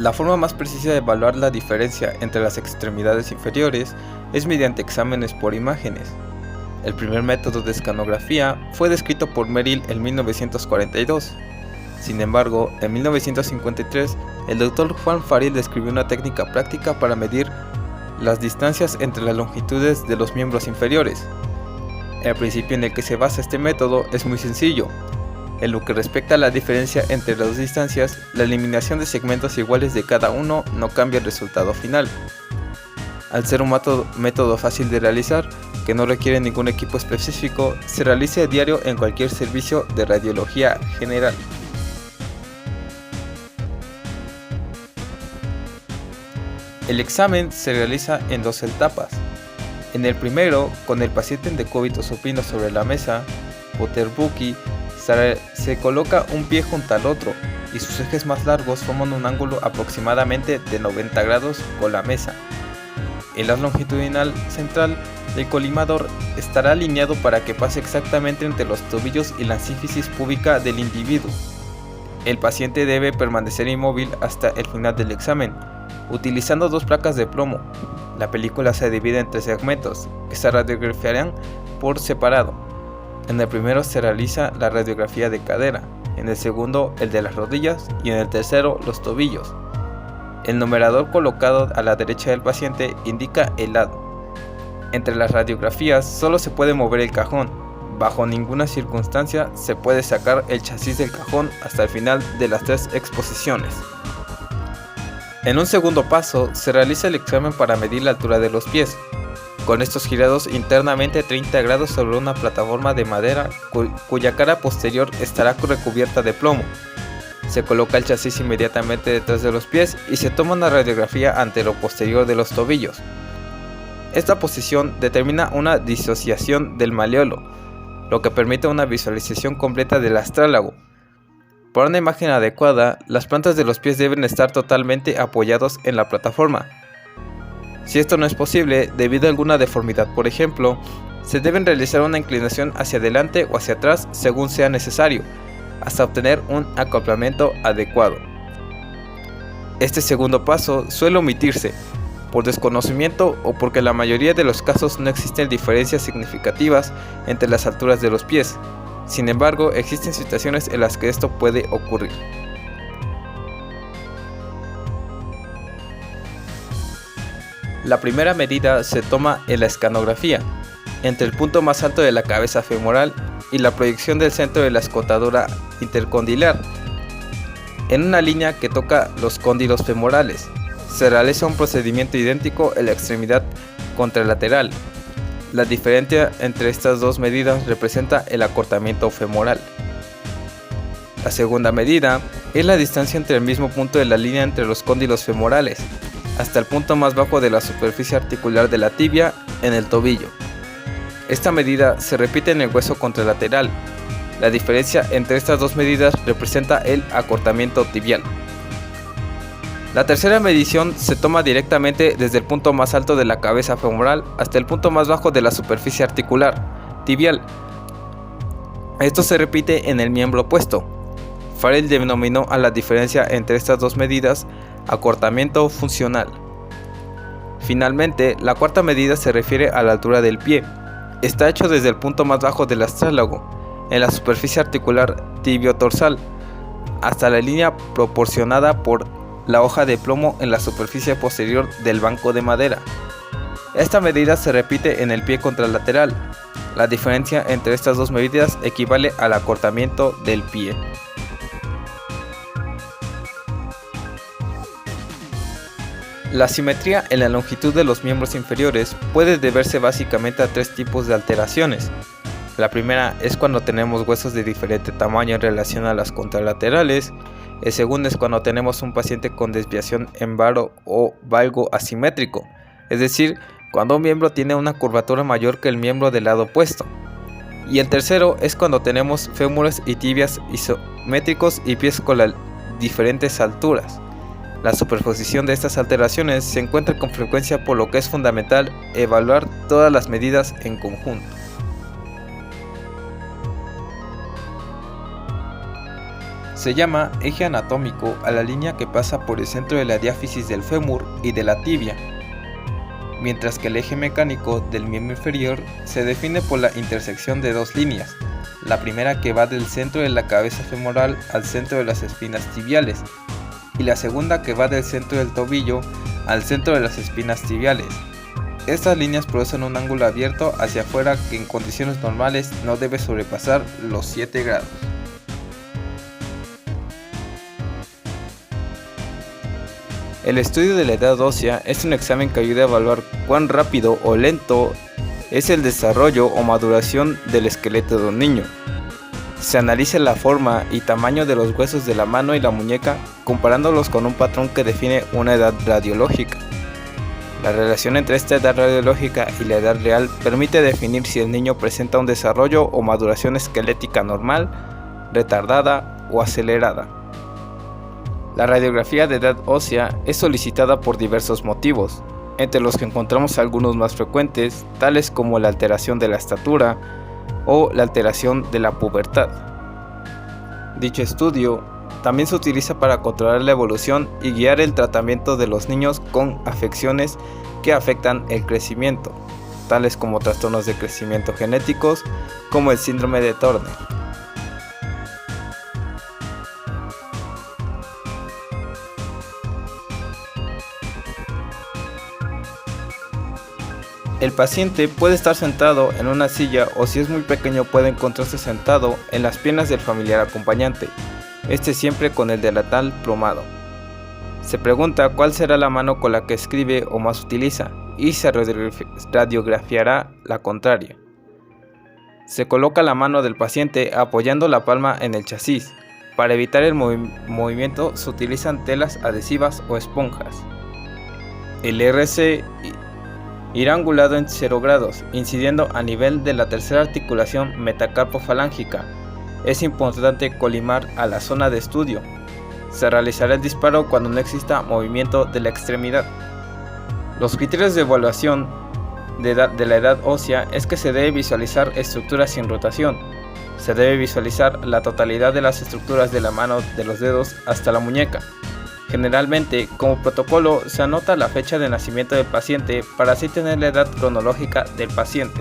La forma más precisa de evaluar la diferencia entre las extremidades inferiores es mediante exámenes por imágenes. El primer método de escanografía fue descrito por Merrill en 1942. Sin embargo, en 1953, el Dr. Juan Farrell describió una técnica práctica para medir las distancias entre las longitudes de los miembros inferiores. El principio en el que se basa este método es muy sencillo. En lo que respecta a la diferencia entre las dos distancias, la eliminación de segmentos iguales de cada uno no cambia el resultado final. Al ser un método fácil de realizar, que no requiere ningún equipo específico, se realiza a diario en cualquier servicio de radiología general. El examen se realiza en dos etapas. En el primero, con el paciente en decúbito supino sobre la mesa, Potterbucky, se coloca un pie junto al otro y sus ejes más largos forman un ángulo aproximadamente de 90 grados con la mesa. El haz longitudinal central del colimador estará alineado para que pase exactamente entre los tobillos y la sínfisis púbica del individuo. El paciente debe permanecer inmóvil hasta el final del examen, utilizando dos placas de plomo. La película se divide en tres segmentos, que se radiografiarán por separado. En el primero se realiza la radiografía de cadera, en el segundo el de las rodillas y en el tercero los tobillos. El numerador colocado a la derecha del paciente indica el lado. Entre las radiografías solo se puede mover el cajón. Bajo ninguna circunstancia se puede sacar el chasis del cajón hasta el final de las tres exposiciones. En un segundo paso se realiza el examen para medir la altura de los pies, con estos girados internamente 30 grados sobre una plataforma de madera cuya cara posterior estará recubierta de plomo. Se coloca el chasis inmediatamente detrás de los pies y se toma una radiografía antero-posterior de los tobillos. Esta posición determina una disociación del malleolo, lo que permite una visualización completa del astrálago. Para una imagen adecuada, las plantas de los pies deben estar totalmente apoyados en la plataforma. Si esto no es posible, debido a alguna deformidad por ejemplo, se deben realizar una inclinación hacia adelante o hacia atrás según sea necesario, hasta obtener un acoplamiento adecuado. Este segundo paso suele omitirse, por desconocimiento o porque en la mayoría de los casos no existen diferencias significativas entre las alturas de los pies. Sin embargo, existen situaciones en las que esto puede ocurrir. La primera medida se toma en la escanografía, entre el punto más alto de la cabeza femoral y la proyección del centro de la escotadura intercondilar, en una línea que toca los cóndilos femorales. Se realiza un procedimiento idéntico en la extremidad contralateral. La diferencia entre estas dos medidas representa el acortamiento femoral. La segunda medida es la distancia entre el mismo punto de la línea entre los cóndilos femorales, hasta el punto más bajo de la superficie articular de la tibia en el tobillo. Esta medida se repite en el hueso contralateral. La diferencia entre estas dos medidas representa el acortamiento tibial. La tercera medición se toma directamente desde el punto más alto de la cabeza femoral hasta el punto más bajo de la superficie articular tibial. Esto se repite en el miembro opuesto. Farrell denominó a la diferencia entre estas dos medidas acortamiento funcional. Finalmente, la cuarta medida se refiere a la altura del pie. Está hecho desde el punto más bajo del astrálago, en la superficie articular tibio-dorsal, hasta la línea proporcionada por la hoja de plomo en la superficie posterior del banco de madera. Esta medida se repite en el pie contralateral. La diferencia entre estas dos medidas equivale al acortamiento del pie. La simetría en la longitud de los miembros inferiores puede deberse básicamente a tres tipos de alteraciones. La primera es cuando tenemos huesos de diferente tamaño en relación a las contralaterales. El segundo es cuando tenemos un paciente con desviación en varo o valgo asimétrico, es decir, cuando un miembro tiene una curvatura mayor que el miembro del lado opuesto. Y el tercero es cuando tenemos fémures y tibias isométricos y pies con diferentes alturas. La superposición de estas alteraciones se encuentra con frecuencia, por lo que es fundamental evaluar todas las medidas en conjunto. Se llama eje anatómico a la línea que pasa por el centro de la diáfisis del fémur y de la tibia, mientras que el eje mecánico del miembro inferior se define por la intersección de dos líneas, la primera que va del centro de la cabeza femoral al centro de las espinas tibiales, y la segunda que va del centro del tobillo al centro de las espinas tibiales. Estas líneas producen un ángulo abierto hacia afuera que en condiciones normales no debe sobrepasar los 7 grados. El estudio de la edad ósea es un examen que ayuda a evaluar cuán rápido o lento es el desarrollo o maduración del esqueleto de un niño. Se analiza la forma y tamaño de los huesos de la mano y la muñeca comparándolos con un patrón que define una edad radiológica. La relación entre esta edad radiológica y la edad real permite definir si el niño presenta un desarrollo o maduración esquelética normal, retardada o acelerada. La radiografía de edad ósea es solicitada por diversos motivos, entre los que encontramos algunos más frecuentes, tales como la alteración de la estatura o la alteración de la pubertad. Dicho estudio también se utiliza para controlar la evolución y guiar el tratamiento de los niños con afecciones que afectan el crecimiento, tales como trastornos de crecimiento genéticos, como el síndrome de Turner. El paciente puede estar sentado en una silla o si es muy pequeño puede encontrarse sentado en las piernas del familiar acompañante, siempre con el delantal plomado. Se pregunta cuál será la mano con la que escribe o más utiliza y se radiografiará la contraria. Se coloca la mano del paciente apoyando la palma en el chasis. Para evitar el movimiento se utilizan telas adhesivas o esponjas. El RC irá angulado en 0 grados, incidiendo a nivel de la tercera articulación metacarpofalángica. Es importante colimar a la zona de estudio. Se realizará el disparo cuando no exista movimiento de la extremidad. Los criterios de evaluación de la edad ósea es que se debe visualizar estructuras sin rotación. Se debe visualizar la totalidad de las estructuras de la mano, de los dedos hasta la muñeca. Generalmente, como protocolo, se anota la fecha de nacimiento del paciente para así tener la edad cronológica del paciente.